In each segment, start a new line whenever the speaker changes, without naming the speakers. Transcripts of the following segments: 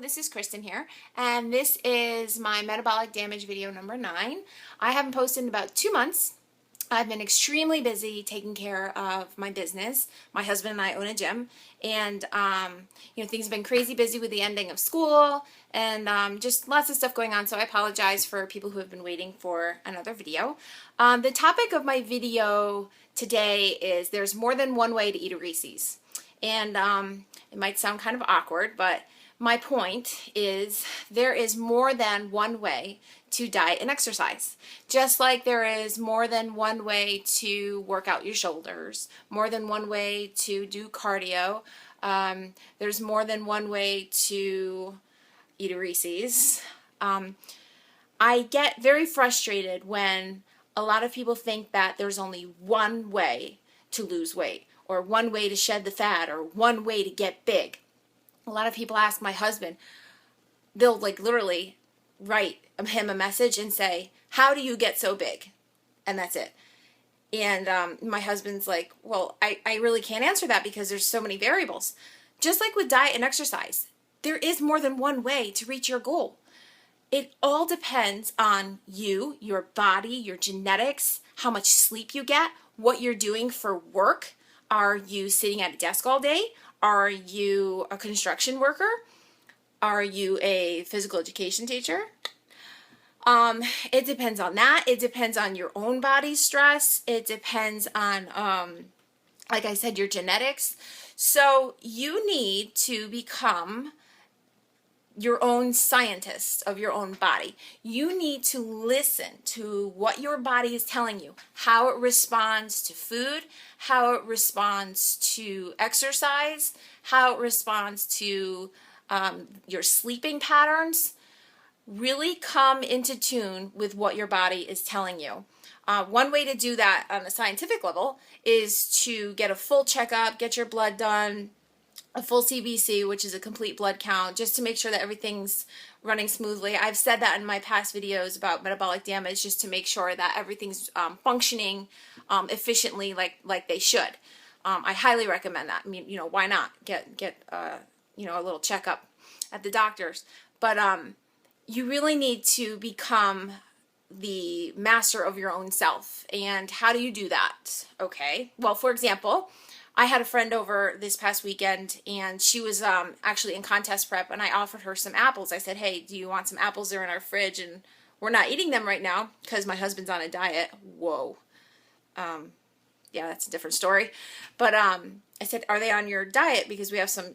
this is Kristen here, and this is my metabolic damage video number 9. I haven't posted in about 2 months. I've been extremely busy taking care of my business. My husband and I own a gym, and things have been crazy busy with the ending of school and just lots of stuff going on, so I apologize for people who have been waiting for another video. The topic of my video today is there's more than one way to eat a Reese's. And it might sound kind of awkward, but my point is there is more than one way to diet and exercise. Just like there is more than one way to work out your shoulders, more than one way to do cardio, there's more than one way to eat a Reese's. I get very frustrated when a lot of people think that there's only one way to lose weight, or one way to shed the fat, or one way to get big. A lot of people ask my husband, they'll like literally write him a message and say, how do you get so big? And that's it. And my husband's like, well, I really can't answer that because there's so many variables. Just like with diet and exercise, there is more than one way to reach your goal. It all depends on you, your body, your genetics, how much sleep you get, what you're doing for work. Are you sitting at a desk all day? Are you a construction worker? Are you a physical education teacher? It depends on that. It depends on your own body stress. It depends on, like I said, your genetics. So you need to become your own scientist of your own body. You need to listen to what your body is telling you, how it responds to food, how it responds to exercise, how it responds to your sleeping patterns. Really come into tune with what your body is telling you. One way to do that on a scientific level is to get a full checkup, get your blood done, a full CBC, which is a complete blood count, just to make sure that everything's running smoothly. I've said that in my past videos about metabolic damage, just to make sure that everything's functioning efficiently like they should. I highly recommend that. I mean, why not get a little checkup at the doctor's? But you really need to become the master of your own self. And how do you do that? Okay. Well, for example, I had a friend over this past weekend, and she was actually in contest prep, and I offered her some apples. I said, hey, do you want some apples? They're in our fridge, and we're not eating them right now because my husband's on a diet. Whoa. Yeah, that's a different story. But I said, are they on your diet? Because we have some,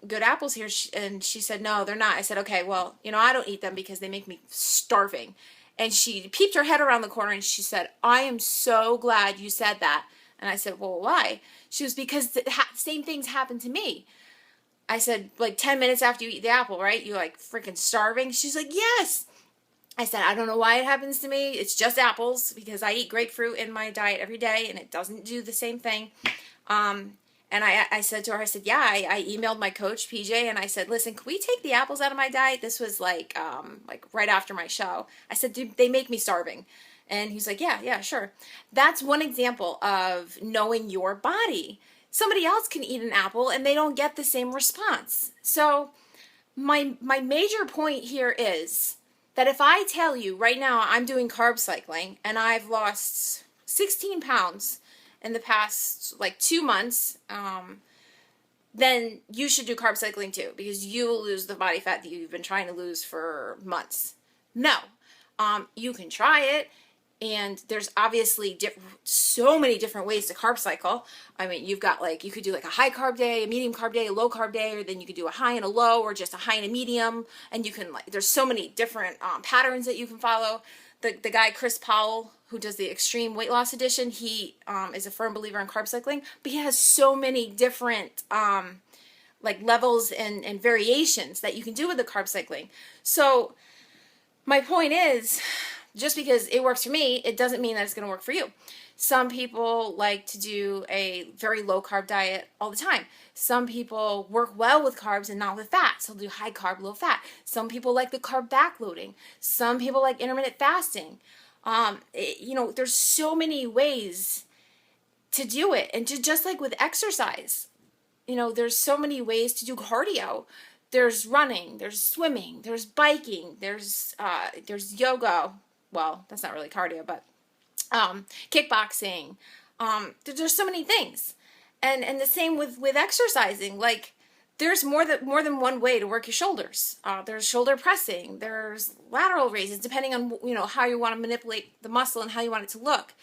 good apples here. And she said, no, they're not. I said, okay, well, I don't eat them because they make me starving. And she peeped her head around the corner, and she said, I am so glad you said that. And I said, well, why? She was, because the same things happened to me. I said, like 10 minutes after you eat the apple, right? You're like freaking starving. She's like, yes. I said, I don't know why it happens to me. It's just apples because I eat grapefruit in my diet every day and it doesn't do the same thing. And I said to her, I said, yeah, I emailed my coach, PJ, and I said, listen, can we take the apples out of my diet? This was like right after my show. I said, dude, they make me starving. And he's like, yeah, sure. That's one example of knowing your body. Somebody else can eat an apple and they don't get the same response. So my major point here is that if I tell you right now I'm doing carb cycling and I've lost 16 pounds in the past 2 months, then you should do carb cycling too, because you will lose the body fat that you've been trying to lose for months. No, you can try it. And there's obviously so many different ways to carb cycle. I mean, you've got you could do a high carb day, a medium carb day, a low carb day, or then you could do a high and a low, or just a high and a medium. And you can there's so many different patterns that you can follow. The guy, Chris Powell, who does the Extreme Weight Loss Edition, he is a firm believer in carb cycling, but he has so many different levels and variations that you can do with the carb cycling. So my point is, just because it works for me, it doesn't mean that it's going to work for you. Some people like to do a very low carb diet all the time. Some people work well with carbs and not with fat, so they'll do high carb, low fat. Some people like the carb backloading. Some people like intermittent fasting. There's so many ways to do it. And just like with exercise, there's so many ways to do cardio. there's running, there's swimming, there's biking, there's yoga. Well, that's not really cardio, but kickboxing. There's so many things, and the same with exercising. Like, there's more than one way to work your shoulders. There's shoulder pressing. There's lateral raises, depending on how you want to manipulate the muscle and how you want it to look.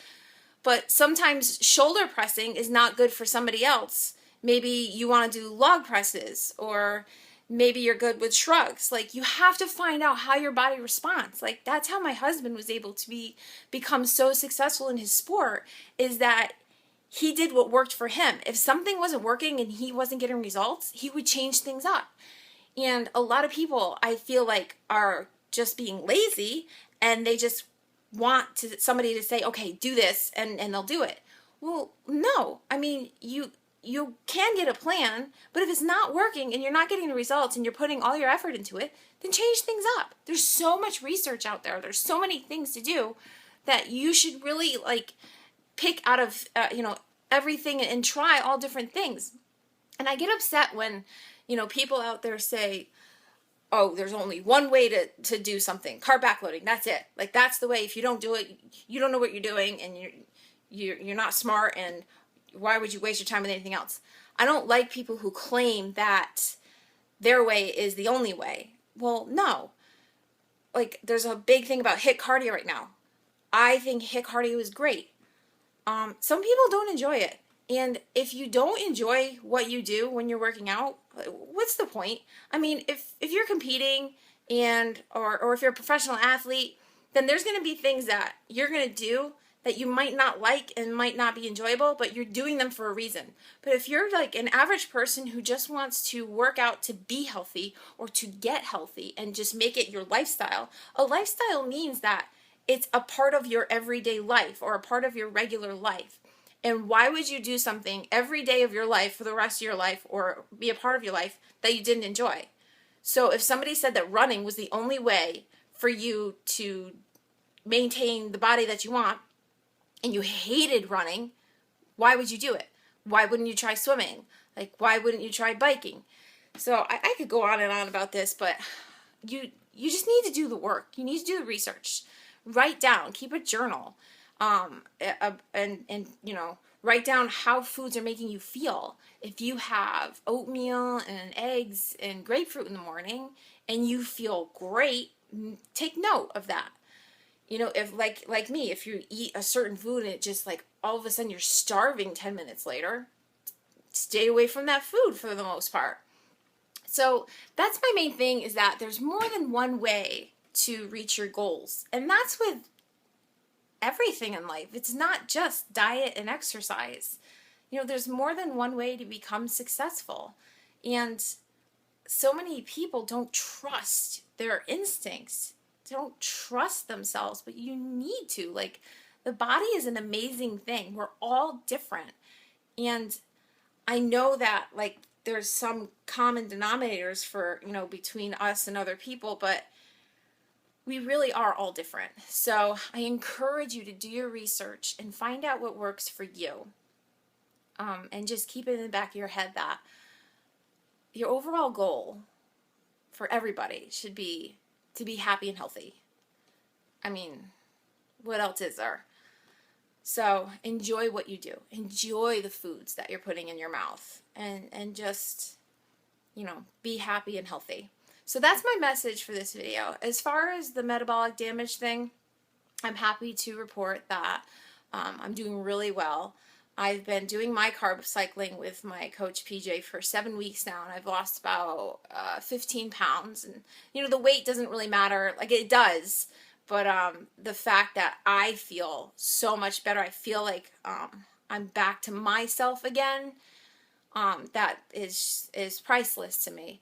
But sometimes shoulder pressing is not good for somebody else. Maybe you want to do log presses, or maybe you're good with shrugs. Like, you have to find out how your body responds. Like, that's how my husband was able to become so successful in his sport, is that he did what worked for him. If something wasn't working and he wasn't getting results, he would change things up. And a lot of people, I feel like, are just being lazy, and they just want somebody to say, okay, do this, and they'll do it. Well, no. I mean, you can get a plan, but if it's not working and you're not getting the results and you're putting all your effort into it, then change things up. There's so much research out there. There's so many things to do that you should really pick out of everything and try all different things. And I get upset when people out there say, oh, there's only one way to do something, carb backloading, that's it. Like, that's the way. If you don't do it, you don't know what you're doing, and you're not smart, and why would you waste your time with anything else? I don't like people who claim that their way is the only way. Well, no. Like, there's a big thing about HIIT cardio right now. I think HIIT cardio is great. Some people don't enjoy it. And if you don't enjoy what you do when you're working out, what's the point? I mean, if you're competing or if you're a professional athlete, then there's going to be things that you're going to do that you might not like and might not be enjoyable, but you're doing them for a reason. But if you're like an average person who just wants to work out to be healthy or to get healthy and just make it your lifestyle, a lifestyle means that it's a part of your everyday life or a part of your regular life. And why would you do something every day of your life for the rest of your life, or be a part of your life, that you didn't enjoy? So if somebody said that running was the only way for you to maintain the body that you want, and you hated running, why would you do it? Why wouldn't you try swimming? Like, why wouldn't you try biking? So I could go on and on about this, but you just need to do the work. You need to do the research. Write down, keep a journal, and write down how foods are making you feel. If you have oatmeal and eggs and grapefruit in the morning and you feel great, take note of that. If like me, if you eat a certain food and it just all of a sudden you're starving 10 minutes later, stay away from that food for the most part. So that's my main thing, is that there's more than one way to reach your goals. And that's with everything in life. It's not just diet and exercise. There's more than one way to become successful. And so many people don't trust their instincts, don't trust themselves, but you need to. Like, the body is an amazing thing. We're all different. And I know that there's some common denominators for, between us and other people, but we really are all different. So I encourage you to do your research and find out what works for you. And just keep it in the back of your head that your overall goal for everybody should be to be happy and healthy. I mean, what else is there? So enjoy what you do. Enjoy the foods that you're putting in your mouth, and just, be happy and healthy. So that's my message for this video. As far as the metabolic damage thing, I'm happy to report that I'm doing really well. I've been doing my carb cycling with my coach PJ for 7 weeks now, and I've lost about 15 pounds. And, the weight doesn't really matter. Like, it does, but the fact that I feel so much better, I feel like I'm back to myself again, that is priceless to me.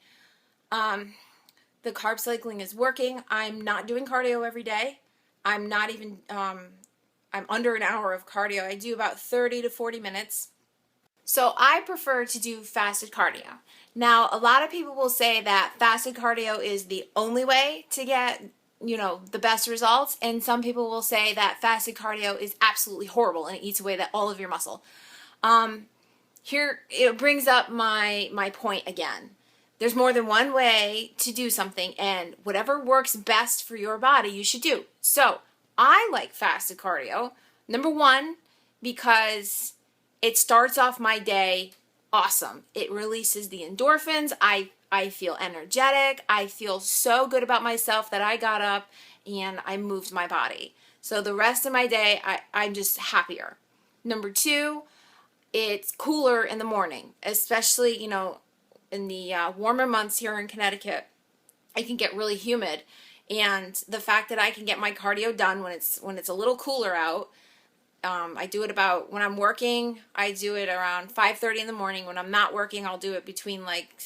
The carb cycling is working. I'm not doing cardio every day. I'm not even, I'm under an hour of cardio. I do about 30 to 40 minutes. So I prefer to do fasted cardio. Now, a lot of people will say that fasted cardio is the only way to get, the best results. And some people will say that fasted cardio is absolutely horrible and it eats away all of your muscle. Here, it brings up my point again. There's more than one way to do something, and whatever works best for your body, you should do. So I like fasted cardio. Number one, because it starts off my day awesome. It releases the endorphins. I feel energetic. I feel so good about myself that I got up and I moved my body. So the rest of my day, I'm just happier. Number two, it's cooler in the morning, especially, in the warmer months here in Connecticut. It can get really humid. And the fact that I can get my cardio done when it's a little cooler out, I do it about, when I'm working, I do it around 5:30 in the morning. When I'm not working, I'll do it between like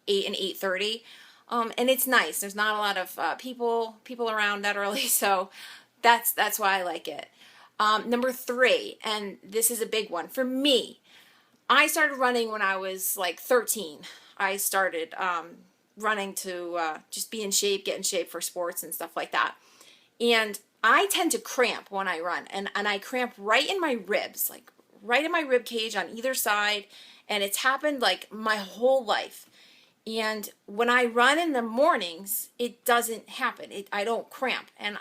8 and 8:30. And it's nice. There's not a lot of people around that early, so that's why I like it. Number three, and this is a big one for me. I started running when I was like 13. I started running to just be in shape, get in shape for sports and stuff like that. And I tend to cramp when I run, and I cramp right in my ribs, like right in my rib cage on either side, and it's happened like my whole life. And when I run in the mornings, it doesn't happen. I don't cramp, and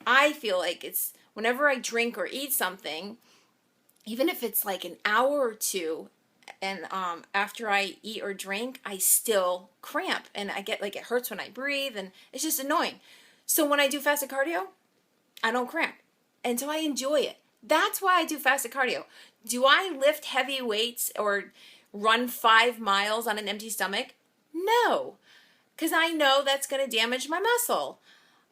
I feel like it's whenever I drink or eat something, even if it's like an hour or two, and after I eat or drink, I still cramp, and I get like it hurts when I breathe, and it's just annoying. So when I do fasted cardio, I don't cramp, and so I enjoy it. That's why I do fasted cardio. Do I lift heavy weights or run 5 miles on an empty stomach? No, because I know that's going to damage my muscle.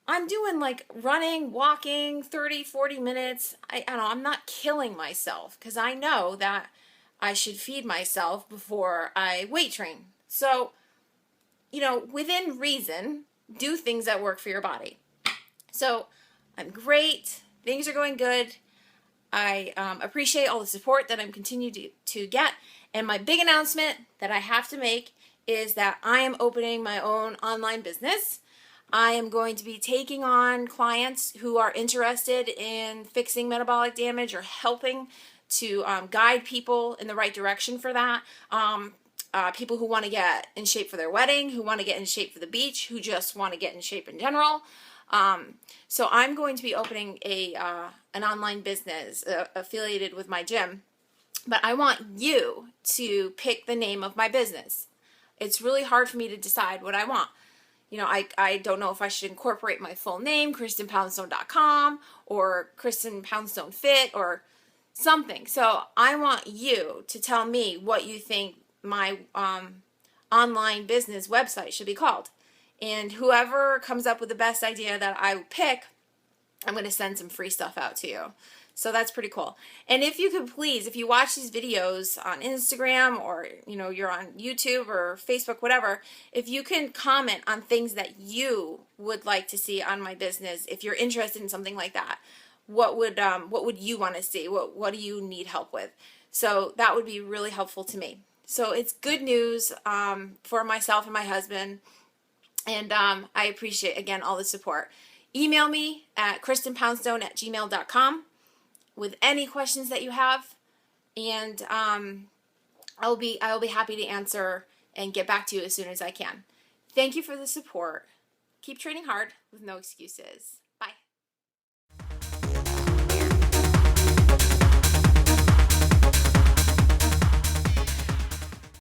I'm doing like running, walking, 30, 40 minutes. I don't know, I'm not killing myself because I know that I should feed myself before I weight train. So, within reason, do things that work for your body. So, I'm great. Things are going good. I appreciate all the support that I'm continuing to get. And my big announcement that I have to make is that I am opening my own online business. I am going to be taking on clients who are interested in fixing metabolic damage or helping to guide people in the right direction for that. People who want to get in shape for their wedding, who want to get in shape for the beach, who just want to get in shape in general. So I'm going to be opening an online business affiliated with my gym, but I want you to pick the name of my business. It's really hard for me to decide what I want. I don't know if I should incorporate my full name, KristenPoundstone.com, or Kristen Poundstone Fit, or something. So I want you to tell me what you think my online business website should be called. And whoever comes up with the best idea that I pick, I'm going to send some free stuff out to you. So that's pretty cool. And if you could please, if you watch these videos on Instagram or, you're on YouTube or Facebook, whatever, if you can comment on things that you would like to see on my business, if you're interested in something like that, what would you want to see? What do you need help with? So that would be really helpful to me. So it's good news for myself and my husband. And I appreciate, again, all the support. Email me at kristenpoundstone@gmail.com with any questions that you have, and I'll be happy to answer and get back to you as soon as I can. Thank you for the support. Keep training hard with no excuses.